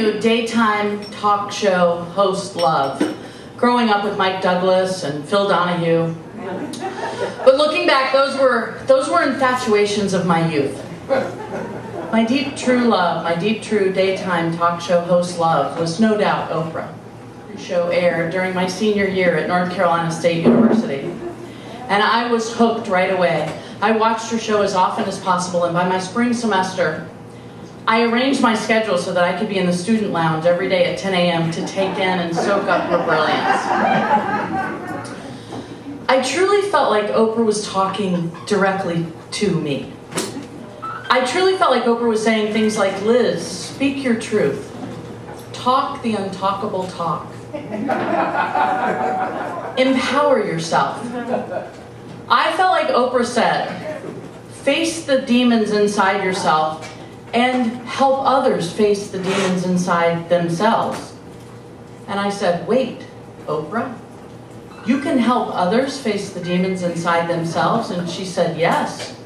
knew daytime talk show host love, growing up with Mike Douglas and Phil Donahue. But looking back, those were infatuations of my youth. My deep true love, my deep true daytime talk show host love was no doubt Oprah. The show aired during my senior year at North Carolina State University. And I was hooked right away. I watched her show as often as possible, and by my spring semester, I arranged my schedule so that I could be in the student lounge every day at 10 a.m. to take in and soak up her brilliance. I truly felt like Oprah was talking directly to me. I truly felt like Oprah was saying things like, Liz, speak your truth. Talk the untalkable talk. Empower yourself. I felt like Oprah said, face the demons inside yourself and help others face the demons inside themselves. And I said, wait, Oprah, you can help others face the demons inside themselves? And she said, yes.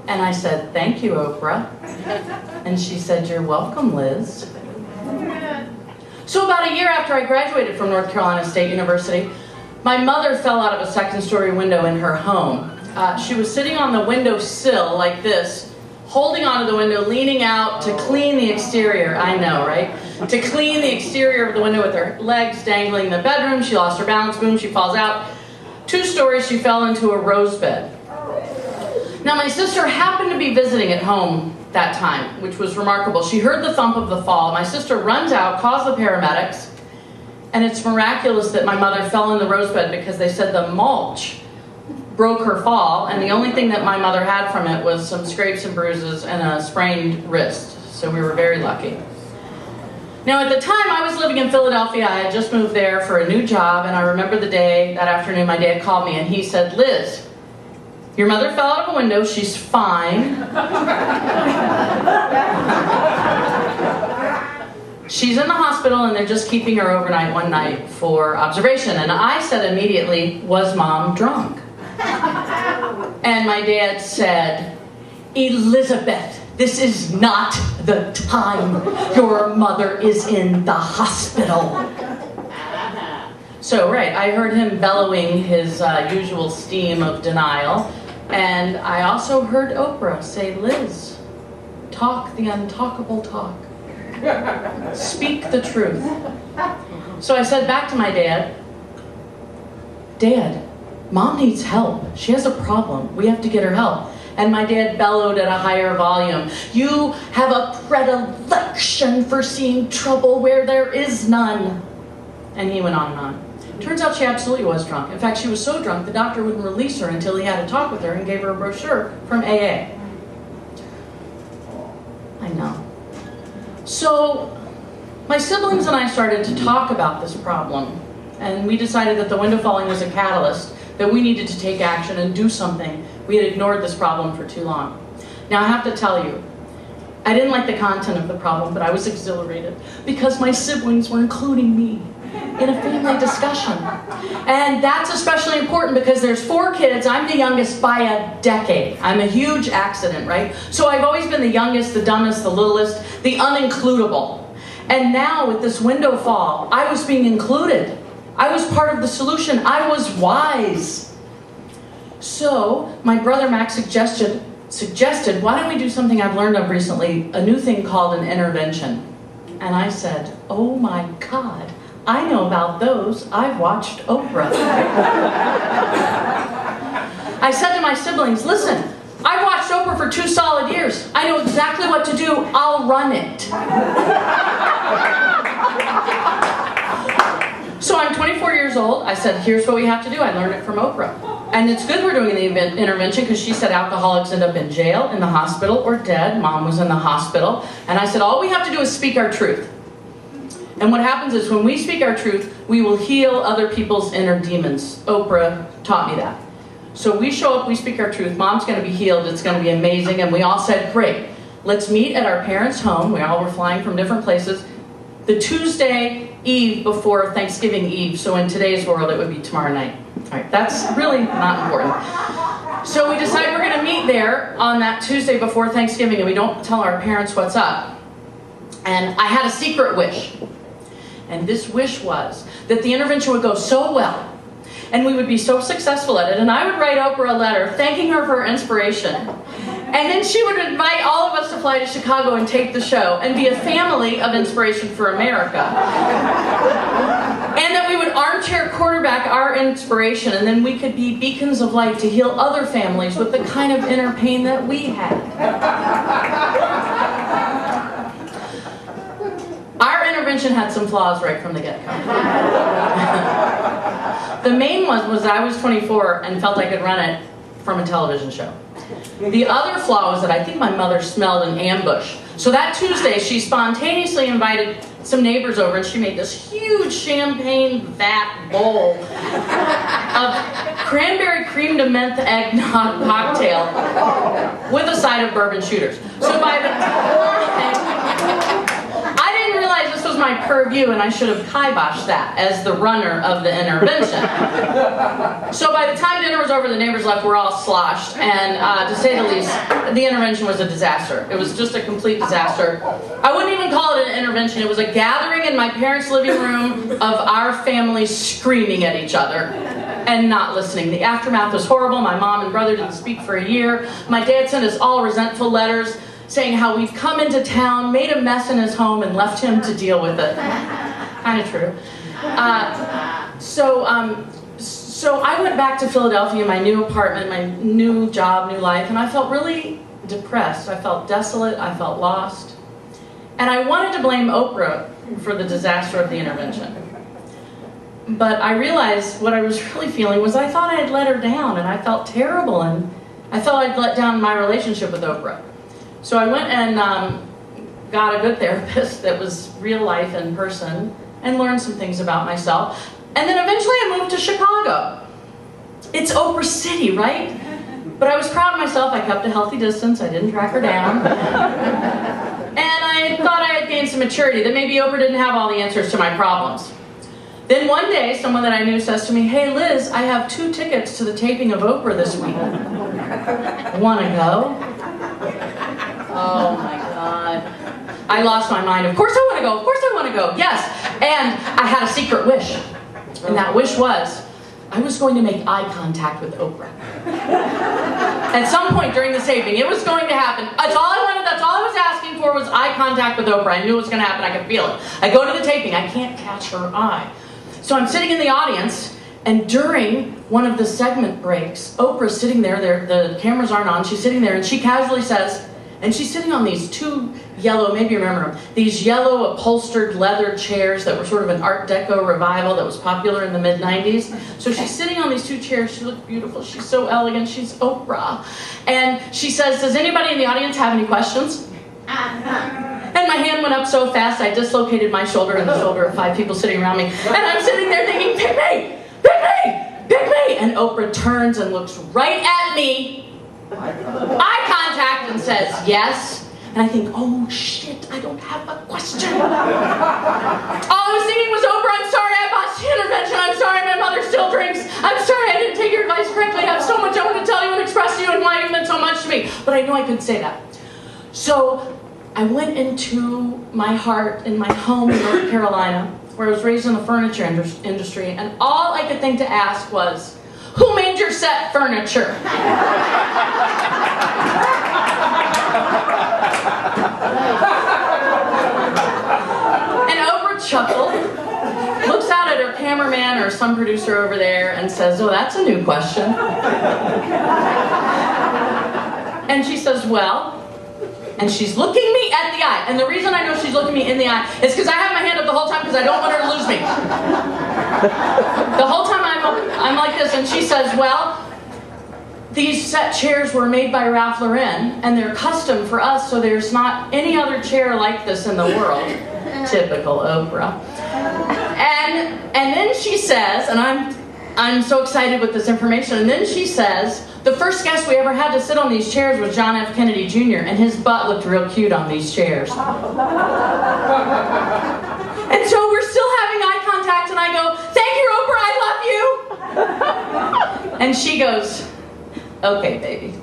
And I said, thank you, Oprah. And she said, you're welcome, Liz. So about a year after I graduated from North Carolina State University, my mother fell out of a second-story window in her home. She was sitting on the windowsill like this, holding onto the window, leaning out to clean the exterior. I know, right? To clean the exterior of the window with her legs dangling in the bedroom. She lost her balance, boom, she falls out. 2 stories, she fell into a rose bed. Now, my sister happened to be visiting at home that time, which was remarkable. She heard the thump of the fall. My sister runs out, calls the paramedics, and it's miraculous that my mother fell in the rose bed because they said the mulch broke her fall, and the only thing that my mother had from it was some scrapes and bruises and a sprained wrist. So we were very lucky. Now, at the time, I was living in Philadelphia. I had just moved there for a new job, and I remember the day, that afternoon, my dad called me, and he said, Liz, your mother fell out of a window. She's fine. She's in the hospital, and they're just keeping her overnight one night for observation. And I said immediately, was Mom drunk? And my dad said, Elizabeth, this is not the time. Your mother is in the hospital. So, right, I heard him bellowing his usual steam of denial. And I also heard Oprah say, Liz, talk the untalkable talk. Speak the truth. So I said back to my dad, Dad, Mom needs help. She has a problem. We have to get her help. And my dad bellowed at a higher volume, you have a predilection for seeing trouble where there is none. And he went on and on. Turns out she absolutely was drunk. In fact, she was so drunk, the doctor wouldn't release her until he had a talk with her and gave her a brochure from AA. I know. So, my siblings and I started to talk about this problem, and we decided that the window falling was a catalyst, that we needed to take action and do something. We had ignored this problem for too long. Now, I have to tell you, I didn't like the content of the problem, but I was exhilarated because my siblings were including me in a family discussion. And that's especially important because there's 4 kids. I'm the youngest by a decade. I'm a huge accident, right? So I've always been the youngest, the dumbest, the littlest, the unincludable. And now with this window fall, I was being included. I was part of the solution. I was wise. So my brother Max suggested, why don't we do something I've learned of recently, a new thing called an intervention. And I said, oh my God, I know about those. I've watched Oprah. I said to my siblings, listen, I've watched Oprah for 2 solid years. I know exactly what to do. I'll run it. So I'm 24 years old. I said, here's what we have to do. I learned it from Oprah. And it's good we're doing the intervention because she said alcoholics end up in jail, in the hospital, or dead. Mom was in the hospital. And I said, all we have to do is speak our truth. And what happens is when we speak our truth, we will heal other people's inner demons. Oprah taught me that. So we show up, we speak our truth. Mom's going to be healed. It's going to be amazing. And we all said, great. Let's meet at our parents' home. We all were flying from different places. The Tuesday Eve before Thanksgiving Eve. So in today's world, it would be tomorrow night. All right, that's really not important. So we decide we're going to meet there on that Tuesday before Thanksgiving, and we don't tell our parents what's up. And I had a secret wish. And this wish was that the intervention would go so well, and we would be so successful at it, and I would write Oprah a letter thanking her for her inspiration. And then she would invite all of us to fly to Chicago and tape the show and be a family of inspiration for America. And that we would armchair quarterback our inspiration, and then we could be beacons of light to heal other families with the kind of inner pain that we had. Our intervention had some flaws right from the get-go. The main one was that I was 24 and felt I could run it from a television show. The other flaw was that I think my mother smelled an ambush. So that Tuesday, she spontaneously invited some neighbors over, and she made this huge champagne vat bowl of cranberry cream to menthe eggnog cocktail with a side of bourbon shooters. So by the time I didn't realize this was my purview, and I should have kiboshed that as the runner of the intervention. So by the time dinner was over, the neighbors left, we're all sloshed, and to say the least, the intervention was a disaster. It was just a complete disaster. I wouldn't even call it an intervention. It was a gathering in my parents' living room of our family screaming at each other and not listening. The aftermath was horrible. My mom and brother didn't speak for a year. My dad sent us all resentful letters saying how we've come into town, made a mess in his home, and left him to deal with it. Kind of true. So I went back to Philadelphia, my new apartment, my new job, new life, and I felt really depressed. I felt desolate. I felt lost. And I wanted to blame Oprah for the disaster of the intervention. But I realized what I was really feeling was I thought I had let her down, and I felt terrible, and I felt I'd let down my relationship with Oprah. So I went and got a good therapist that was real life in person and learned some things about myself. And then eventually I moved to Chicago. It's Oprah City, right? But I was proud of myself. I kept a healthy distance. I didn't track her down. And I thought I had gained some maturity, that maybe Oprah didn't have all the answers to my problems. Then one day, someone that I knew says to me, "Hey Liz, I have 2 tickets to the taping of Oprah this week. Wanna go?" Oh my God. I lost my mind. Of course I want to go. Of course I want to go. Yes. And I had a secret wish. And that wish was, I was going to make eye contact with Oprah. At some point during the taping, it was going to happen. That's all I wanted. That's all I was asking for was eye contact with Oprah. I knew it was going to happen. I could feel it. I go to the taping. I can't catch her eye. So I'm sitting in the audience, and during one of the segment breaks, Oprah's sitting there. The cameras aren't on. She's sitting there, and she casually says, and she's sitting on these 2 yellow, maybe you remember them, these yellow upholstered leather chairs that were sort of an Art Deco revival that was popular in the mid-90s. So she's sitting on these 2 chairs. She looked beautiful. She's so elegant. She's Oprah. And she says, "Does anybody in the audience have any questions?" And my hand went up so fast, I dislocated my shoulder and the shoulder of 5 people sitting around me. And I'm sitting there thinking, "Pick me! Pick me! Pick me!" And Oprah turns and looks right at me, eye contact, and says, "Yes." And I think, oh shit, I don't have a question. All I was thinking was, "Oprah, I'm sorry I botched the intervention. I'm sorry my mother still drinks. I'm sorry I didn't take your advice correctly. I have so much I want to tell you and express to you and why you meant so much to me." But I knew I couldn't say that. So I went into my heart in my home in North Carolina, where I was raised in the furniture industry, and all I could think to ask was, "Who made your set furniture?" And Oprah chuckled, looks out at her cameraman or some producer over there and says, "Oh, that's a new question." And she says, "Well," and she's looking me at the eye. And the reason I know she's looking me in the eye is because I have my hand up the whole time because I don't want her to lose me. The whole time I'm like this, and she says, "Well, these set chairs were made by Ralph Lauren, and they're custom for us, so there's not any other chair like this in the world." Typical Oprah. And then she says, and I'm so excited with this information, and then she says, "The first guest we ever had to sit on these chairs was John F. Kennedy Jr., and his butt looked real cute on these chairs." And so we're still having eye contact, and I go, "Thank you, Oprah, I love you." And she goes, "Okay, baby."